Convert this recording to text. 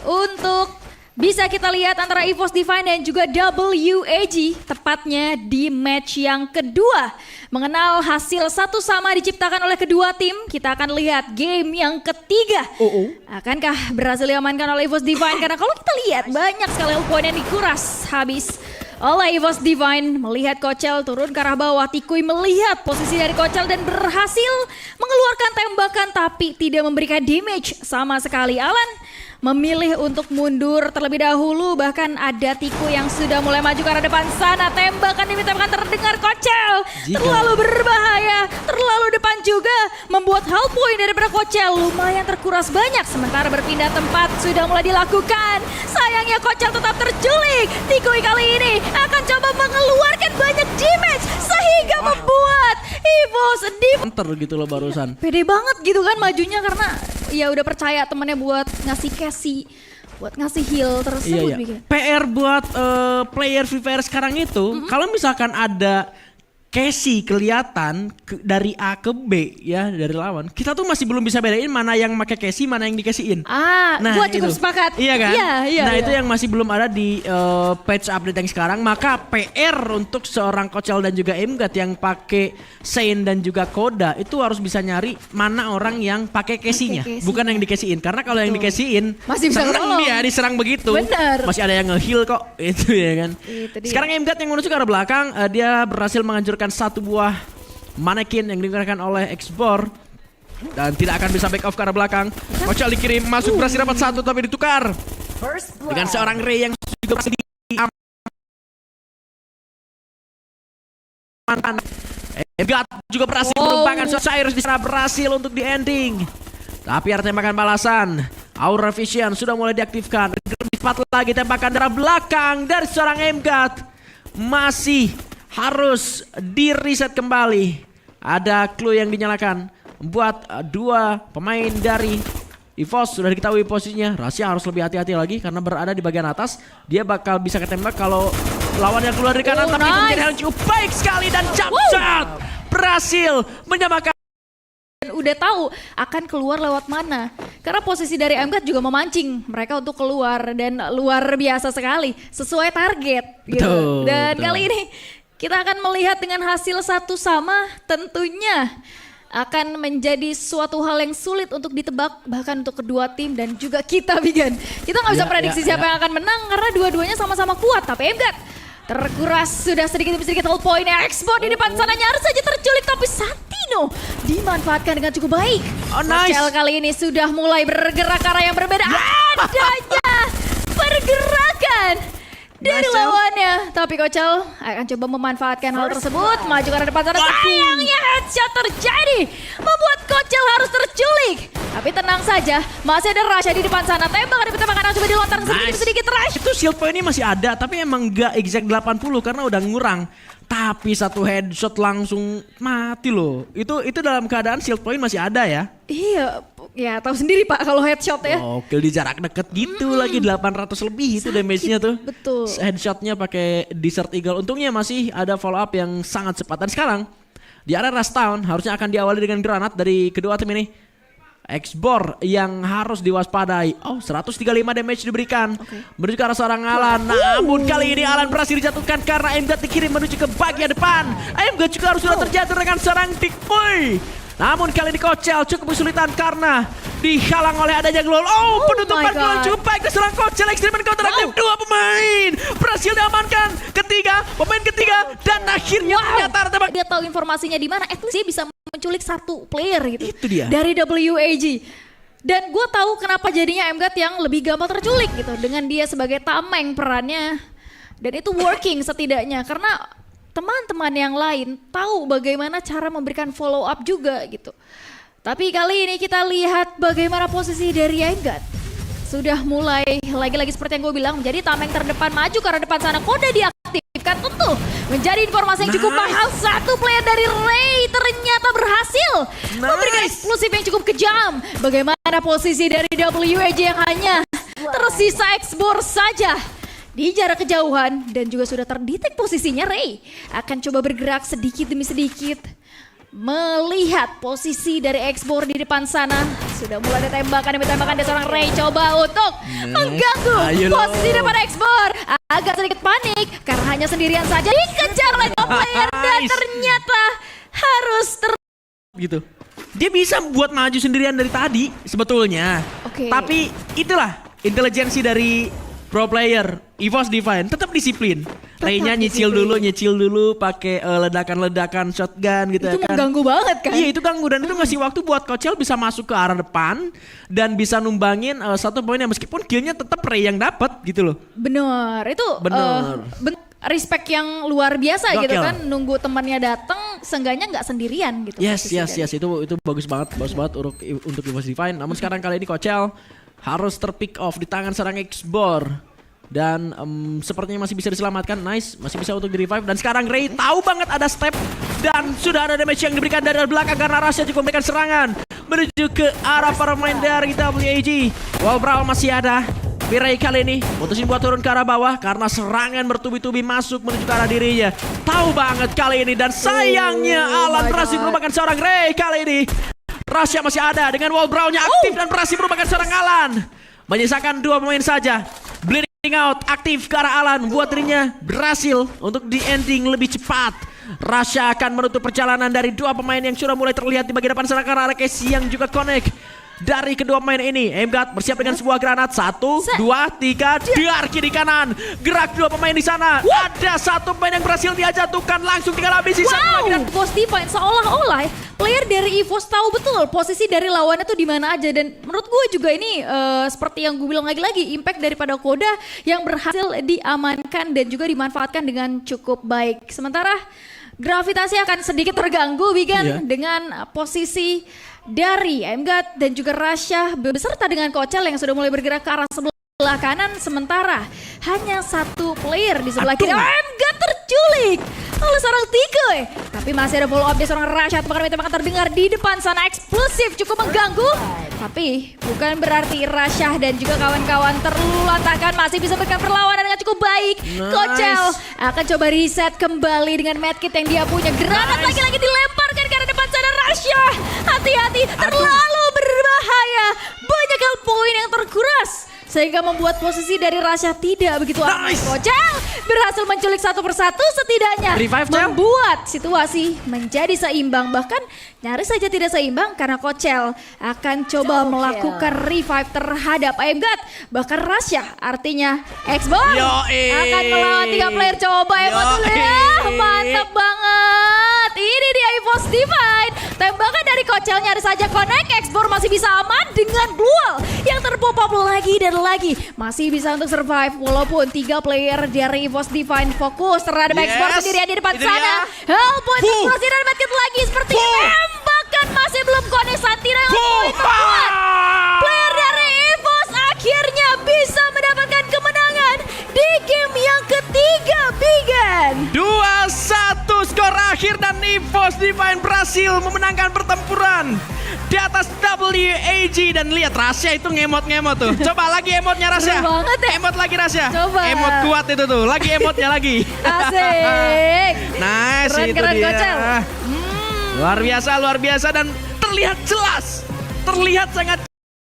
untuk bisa kita lihat antara EVOS Divine dan juga WAG, tepatnya di match yang kedua. Mengenal hasil satu sama diciptakan oleh kedua tim, kita akan lihat game yang ketiga. Akankah berhasil diamankan oleh EVOS Divine? Karena kalau kita lihat banyak sekali poin yang dikuras habis oleh EVOS Divine. Melihat Kochel turun ke arah bawah, Tikuy melihat posisi dari Kochel dan berhasil mengeluarkan tembakan tapi tidak memberikan damage sama sekali. Alan memilih untuk mundur terlebih dahulu, bahkan ada Tiku yang sudah mulai maju ke arah depan sana. Tembakan demi tembakan terdengar Kochel, terlalu berbahaya, terlalu depan juga, membuat hull point daripada Kochel lumayan terkuras banyak. Sementara berpindah tempat sudah mulai dilakukan, sayangnya Kochel tetap terculik. Tikuy kali ini akan coba mengeluarkan banyak damage sehingga membuat EVOS Enter gitu loh barusan. pede banget gitu kan majunya, karena ya udah percaya temennya buat ngasih Cassie, buat ngasih heal tersebut. Iya. PR buat player Free Fire sekarang itu, kalau misalkan ada Cassie kelihatan dari A ke B ya dari lawan, kita tuh masih belum bisa bedain mana yang pakai Cassie, mana yang dikasihin. Gua cukup sepakat. Iya kan? Iya. Itu yang masih belum ada di patch update yang sekarang. Maka PR untuk seorang Kochel dan juga Emgat yang pakai Saint dan juga Koda itu harus bisa nyari mana orang yang pakai Cassie-nya, bukan yang dikasihin. Karena kalau yang dikasihin masih bisa seneng dia diserang begitu. Bener. Masih ada yang nge-heal kok, itu ya kan. Sekarang Emgat yang menuju ke arah belakang, dia berhasil menghancurkan satu buah manekin yang digunakan oleh Xbor dan tidak akan bisa back off ke arah belakang. Kochel dikirim masuk, berhasil dapat satu tapi ditukar dengan seorang Ray yang juga berhasil diamankan. Emgat juga berhasil menumpangkan Cyrus di sana, berhasil untuk di ending. Tapi ada tembakan balasan. Aura Vision sudah mulai diaktifkan. Lebih cepat lagi tembakan dari belakang dari seorang Emgat. Masih harus di-reset kembali. Ada clue yang dinyalakan buat dua pemain dari EVOS. Sudah diketahui posisinya. Rahasia harus lebih hati-hati lagi karena berada di bagian atas. Dia bakal bisa ketembak kalau lawannya keluar dari kanan. Tapi itu menjadi hal yang cukup baik sekali dan jump shot berhasil menyamakan. Udah tahu akan keluar lewat mana, karena posisi dari Emgat juga memancing mereka untuk keluar dan luar biasa sekali sesuai target gitu. Dan kali ini kita akan melihat dengan hasil satu sama, tentunya akan menjadi suatu hal yang sulit untuk ditebak bahkan untuk kedua tim dan juga kita, Bigan. Kita nggak bisa prediksi siapa yang akan menang karena dua-duanya sama-sama kuat. Tapi Emgat terkuras sudah sedikit demi sedikit hull point-nya. Xbor di depan sana nyaris saja terculik, tapi Santino dimanfaatkan dengan cukup baik. Kochel kali ini sudah mulai bergerak ke arah yang berbeda. Adanya pergerakan dari lawannya, tapi Kochel akan coba memanfaatkan hal tersebut, maju ke arah depan sana. Sayangnya headshot terjadi, membuat Kochel harus terculik. Tapi tenang saja, masih ada Rasha di depan sana. Tembakan coba dilontarkan sedikit-sedikit. Rasha itu shield point-nya masih ada, tapi emang nggak exact 80 karena udah ngurang. Tapi satu headshot langsung mati loh. Itu dalam keadaan shield point masih ada ya. Iya, ya tahu sendiri Pak kalau headshot ya. Kill di jarak deket gitu lagi 800 lebih itu damage-nya tuh. Betul. Headshotnya pakai Desert Eagle. Untungnya masih ada follow up yang sangat cepat. Dan sekarang di area Rust Town harusnya akan diawali dengan granat dari kedua tim ini. Xbor yang harus diwaspadai. 135 damage diberikan. Menuju ke arah seorang Alan. Namun kali ini Alan berhasil dijatuhkan karena Emgat dikirim menuju ke bagian depan. Emgat juga harus sudah terjatuh dengan seorang Tikuy. Namun kali ini Kochel cukup kesulitan karena dihalang oleh adanya Glol. Penutupan Glol cukup baik dari seorang Kochel. Ekstremen counter aktif dua pemain. Berhasil diamankan pemain ketiga dan akhirnya ternyata tembak. Dia tahu informasinya di mana, at least dia bisa menculik satu player gitu. Itu dia. Dari WAG. Dan gue tahu kenapa jadinya Emgat yang lebih gampang terculik gitu dengan dia sebagai tameng perannya. Dan itu working setidaknya karena teman-teman yang lain tahu bagaimana cara memberikan follow up juga gitu. Tapi kali ini kita lihat bagaimana posisi dari Emgat. Sudah mulai lagi-lagi seperti yang gue bilang menjadi tameng terdepan, maju ke arah depan sana. Koda diaktifkan tentu menjadi informasi yang cukup mahal. Satu player dari Ray ternyata berhasil memberikan eksklusif yang cukup kejam. Bagaimana posisi dari WAG yang hanya tersisa Xbor saja di jarak kejauhan dan juga sudah terdetek posisinya. Ray akan coba bergerak sedikit demi sedikit melihat posisi dari Xbor di depan sana. Sudah mulai ada tembakan demi tembakan dari seorang Ray. Coba untuk mengganggu Ayo lo. posisi depan Expor. Agak sedikit panik karena hanya sendirian saja dikejar oleh top player. Dan Nice. ternyata harus gitu. Dia bisa buat maju sendirian dari tadi sebetulnya. Oke. Tapi itulah intelijensi dari pro player EVOS Divine, tetap disiplin. Ray-nya nyicil dulu pakai ledakan-ledakan shotgun gitu itu ya kan. mengganggu banget kan? Iya itu ganggu dan itu ngasih waktu buat Kochel bisa masuk ke arah depan dan bisa numbangin satu poin yang meskipun killnya tetap Ray yang dapat gitu loh. Bener, itu Bener. respect yang luar biasa gitu Gokil. kan, nunggu temannya datang, seenggaknya nggak sendirian gitu. Yes, posisi dari- itu bagus banget untuk EVOS Divine. Namun sekarang kali ini Kochel harus terpick off di tangan serang Xbor. Dan sepertinya masih bisa diselamatkan. Nice, masih bisa untuk di revive. Dan sekarang Ray tahu banget ada step. Dan sudah ada damage yang diberikan dari belakang karena Rasha juga memberikan serangan menuju ke arah para pemain dari WAG. Brawl masih ada. Ray kali ini mutusin buat turun ke arah bawah karena serangan bertubi-tubi masuk menuju ke arah dirinya. Tahu banget kali ini dan sayangnya Alan berhasil merupakan seorang Ray kali ini. Rasha masih ada dengan Brawl-nya aktif dan berhasil merupakan seorang Alan. Menyisakan 2 pemain saja. Bleeding out aktif ke arah Alan buat dirinya berhasil untuk di ending lebih cepat. Rasha akan menutup perjalanan dari 2 pemain yang sudah mulai terlihat di bagian depan serangan arah Casey yang juga connect. Dari kedua pemain ini, Emgat bersiap dengan sebuah granat. 1, 2, 3, dar kiri kanan. Gerak 2 pemain di sana. Ada 1 pemain yang berhasil dia jatuhkan. Langsung tinggal habis sisa lagi. Dan EVOS Divine seolah-olah player dari EVOS tahu betul posisi dari lawannya tuh di mana aja, dan menurut gue juga ini seperti yang gue bilang lagi-lagi, impact daripada Koda yang berhasil diamankan dan juga dimanfaatkan dengan cukup baik. Sementara gravitasi akan sedikit terganggu Wigan dengan posisi dari Emgat dan juga Rasha beserta dengan Kochel yang sudah mulai bergerak ke arah sebelah kanan, sementara hanya 1 player di sebelah kiri. Emgat terculik oleh seorang Tikoy, tapi masih ada follow up dari seorang Rasha. Tembakan terdengar di depan sana, eksplosif cukup mengganggu, tapi bukan berarti Rasha dan juga kawan-kawan terluntakkan, masih bisa berikan perlawanan dengan cukup baik. Kochel akan coba reset kembali dengan medkit yang dia punya. Granat lagi-lagi dilemparkan ke arah depan sana. Rasha, hati-hati, terlalu berbahaya. Banyak hal poin yang terkuras sehingga membuat posisi dari Rasha tidak begitu aman. Kochel berhasil menculik 1 persatu, setidaknya Revive, Cel. membuat situasi menjadi seimbang, bahkan nyaris saja tidak seimbang karena Kochel akan coba melakukan revive terhadap Emgat. Bahkan Rasha, artinya Xbox akan melawan 3 player. Coba Emot dulu ya, mantap banget. Ini dia EVOS Divine. Tembakan dari Kochel nyaris saja connect. Xbor masih bisa aman dengan duel yang terpop up lagi dan lagi. Masih bisa untuk survive walaupun 3 player dari EVOS Divine fokus terhadap Xbor sendirian di depan itu sana. Hellpoint eksplosif dan medkit lagi seperti tembakan masih belum connect. Santina yang poin membuat player dari EVOS akhirnya bisa mendapatkan kemenangan di game yang ketiga, Bigan. 2-1 skor akhir dan EVOS Divine berhasil memenangkan pertempuran di atas WAG. Dan lihat Rasha itu ngemot-ngemot tuh. Coba lagi emotnya Rasha. Keren banget ya. Emot lagi Rasha. Coba. Emot kuat itu tuh. Lagi emotnya lagi. Asik. Nice, itu Keren-keren dia. Kochel. Luar biasa dan terlihat jelas. Terlihat sangat